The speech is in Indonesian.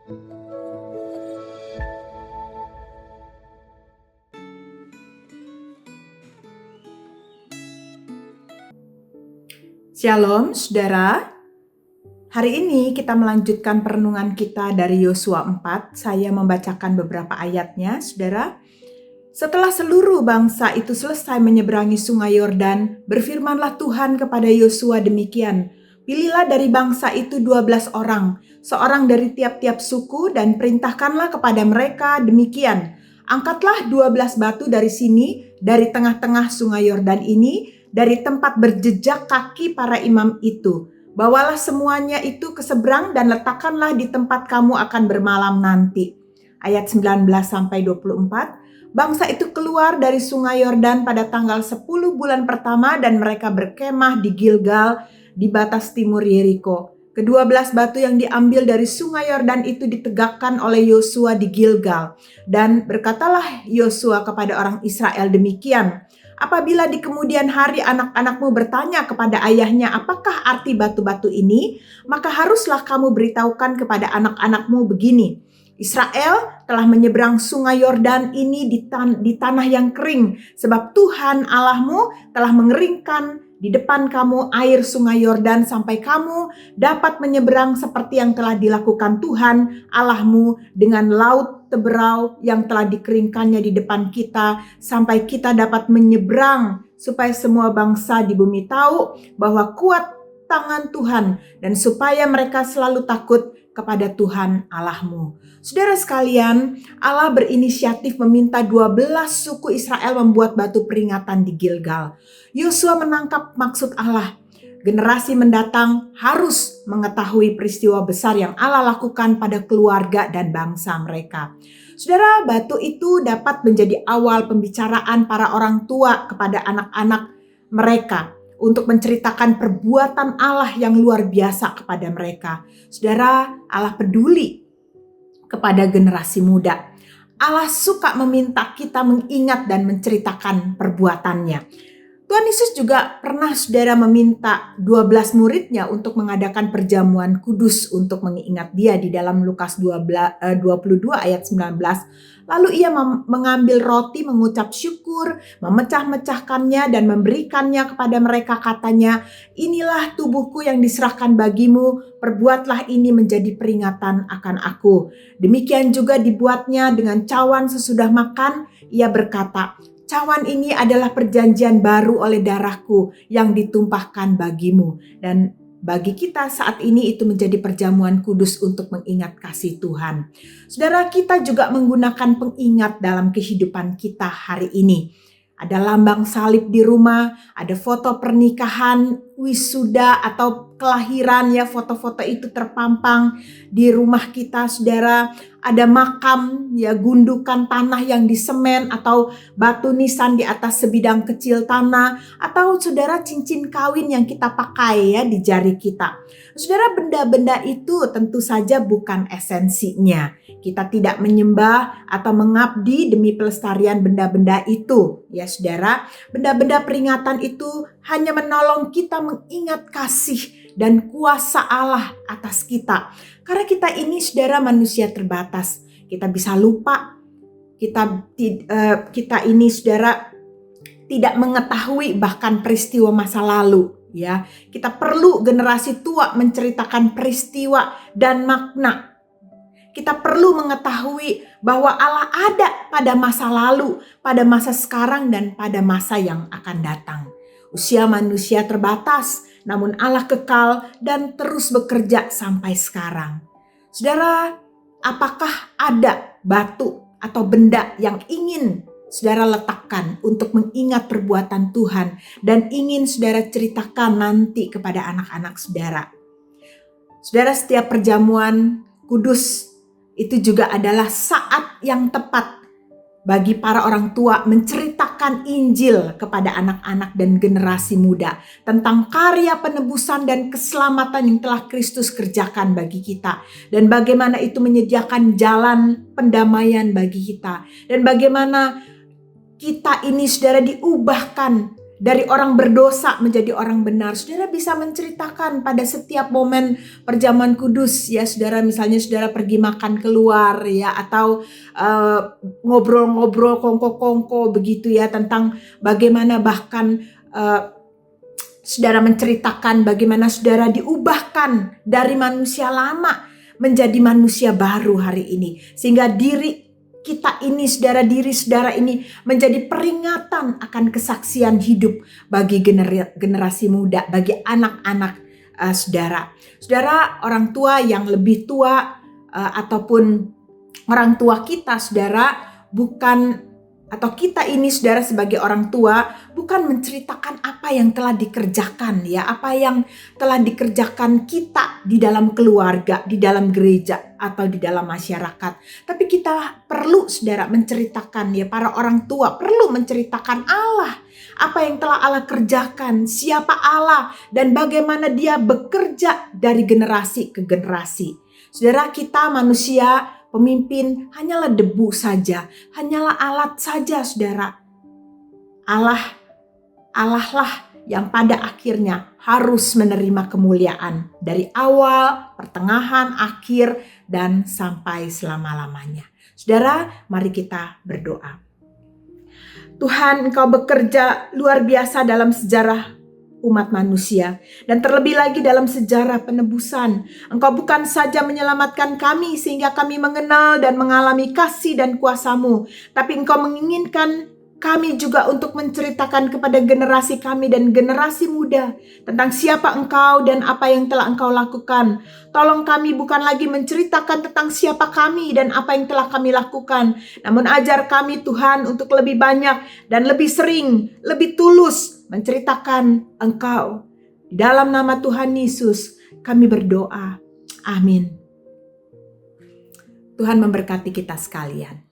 Shalom, saudara. Hari ini kita melanjutkan perenungan kita dari Yosua 4. Saya membacakan beberapa ayatnya, saudara. Setelah seluruh bangsa itu selesai menyeberangi sungai Yordan, berfirmanlah Tuhan kepada Yosua demikian, pilihlah dari bangsa itu 12 orang, seorang dari tiap-tiap suku, dan perintahkanlah kepada mereka demikian, angkatlah 12 batu dari sini, dari tengah-tengah sungai Yordan ini, dari tempat berjejak kaki para imam itu. Bawalah semuanya itu ke seberang dan letakkanlah di tempat kamu akan bermalam nanti. Ayat 19-24. Bangsa itu keluar dari sungai Yordan pada tanggal 10 bulan pertama dan mereka berkemah di Gilgal di batas timur Yeriko. Ke-12 batu yang diambil dari sungai Yordan itu ditegakkan oleh Yosua di Gilgal. Dan berkatalah Yosua kepada orang Israel demikian, apabila di kemudian hari anak-anakmu bertanya kepada ayahnya apakah arti batu-batu ini, maka haruslah kamu beritahukan kepada anak-anakmu begini, Israel telah menyeberang sungai Yordan ini di tanah yang kering, sebab Tuhan Allahmu telah mengeringkan di depan kamu air sungai Yordan sampai kamu dapat menyeberang seperti yang telah dilakukan Tuhan Allahmu dengan laut teberau yang telah dikeringkannya di depan kita sampai kita dapat menyeberang, supaya semua bangsa di bumi tahu bahwa kuat tangan Tuhan dan supaya mereka selalu takut kepada Tuhan Allahmu. Saudara sekalian, Allah berinisiatif meminta 12 suku Israel membuat batu peringatan di Gilgal. Yosua menangkap maksud Allah. Generasi mendatang harus mengetahui peristiwa besar yang Allah lakukan pada keluarga dan bangsa mereka. Saudara, batu itu dapat menjadi awal pembicaraan para orang tua kepada anak-anak mereka untuk menceritakan perbuatan Allah yang luar biasa kepada mereka. Saudara, Allah peduli kepada generasi muda. Allah suka meminta kita mengingat dan menceritakan perbuatannya. Tuhan Yesus juga pernah saudara meminta 12 muridnya untuk mengadakan perjamuan kudus untuk mengingat dia di dalam Lukas 22 ayat 19. Lalu ia mengambil roti, mengucap syukur, memecah-mecahkannya dan memberikannya kepada mereka, katanya, inilah tubuhku yang diserahkan bagimu, perbuatlah ini menjadi peringatan akan aku. Demikian juga dibuatnya dengan cawan sesudah makan, ia berkata, cawan ini adalah perjanjian baru oleh darahku yang ditumpahkan bagimu. Dan bagi kita saat ini itu menjadi perjamuan kudus untuk mengingat kasih Tuhan. Saudara, kita juga menggunakan pengingat dalam kehidupan kita hari ini. Ada lambang salib di rumah, ada foto pernikahan, wisuda atau kelahiran, ya, foto-foto itu terpampang di rumah kita, saudara. Ada makam, ya, gundukan tanah yang disemen atau batu nisan di atas sebidang kecil tanah, atau saudara cincin kawin yang kita pakai, ya, di jari kita. Saudara, benda-benda itu tentu saja bukan esensinya. Kita tidak menyembah atau mengabdi demi pelestarian benda-benda itu, ya saudara. Benda-benda peringatan itu hanya menolong kita mengingat kasih dan kuasa Allah atas kita. Karena kita ini saudara manusia terbatas. Kita bisa lupa. Kita ini saudara tidak mengetahui bahkan peristiwa masa lalu, ya. Kita perlu generasi tua menceritakan peristiwa dan makna. Kita perlu mengetahui bahwa Allah ada pada masa lalu, pada masa sekarang, dan pada masa yang akan datang. Usia manusia terbatas, namun Allah kekal dan terus bekerja sampai sekarang. Saudara, apakah ada batu atau benda yang ingin saudara letakkan untuk mengingat perbuatan Tuhan dan ingin saudara ceritakan nanti kepada anak-anak saudara? Saudara, setiap perjamuan kudus itu juga adalah saat yang tepat bagi para orang tua menceritakan Injil kepada anak-anak dan generasi muda tentang karya penebusan dan keselamatan yang telah Kristus kerjakan bagi kita, dan bagaimana itu menyediakan jalan pendamaian bagi kita, dan bagaimana kita ini saudara diubahkan dari orang berdosa menjadi orang benar. Saudara bisa menceritakan pada setiap momen perjamuan kudus ya saudara, misalnya saudara pergi makan keluar ya, atau ngobrol-ngobrol kongko-kongko begitu ya, tentang bagaimana bahkan saudara menceritakan bagaimana saudara diubahkan dari manusia lama menjadi manusia baru hari ini, sehingga diri kita ini, diri saudara ini menjadi peringatan akan kesaksian hidup bagi generasi muda, bagi anak-anak saudara. Saudara, orang tua yang lebih tua ataupun orang tua kita saudara, bukan, atau kita ini saudara sebagai orang tua, bukan menceritakan apa yang telah dikerjakan ya, apa yang telah dikerjakan kita di dalam keluarga, di dalam gereja atau di dalam masyarakat. Tapi kita perlu saudara menceritakan ya, para orang tua perlu menceritakan Allah, apa yang telah Allah kerjakan, siapa Allah dan bagaimana dia bekerja dari generasi ke generasi. Saudara, kita manusia pemimpin hanyalah debu saja, hanyalah alat saja saudara. Allah lah yang pada akhirnya harus menerima kemuliaan dari awal, pertengahan, akhir, dan sampai selama-lamanya. Saudara, mari kita berdoa. Tuhan, Engkau bekerja luar biasa dalam sejarah umat manusia, dan terlebih lagi dalam sejarah penebusan. Engkau bukan saja menyelamatkan kami sehingga kami mengenal dan mengalami kasih dan kuasa-Mu, tapi Engkau menginginkan kami juga untuk menceritakan kepada generasi kami dan generasi muda tentang siapa Engkau dan apa yang telah Engkau lakukan. Tolong kami bukan lagi menceritakan tentang siapa kami dan apa yang telah kami lakukan, namun ajar kami Tuhan untuk lebih banyak dan lebih sering, lebih tulus menceritakan Engkau. Di dalam nama Tuhan Yesus kami berdoa. Amin. Tuhan memberkati kita sekalian.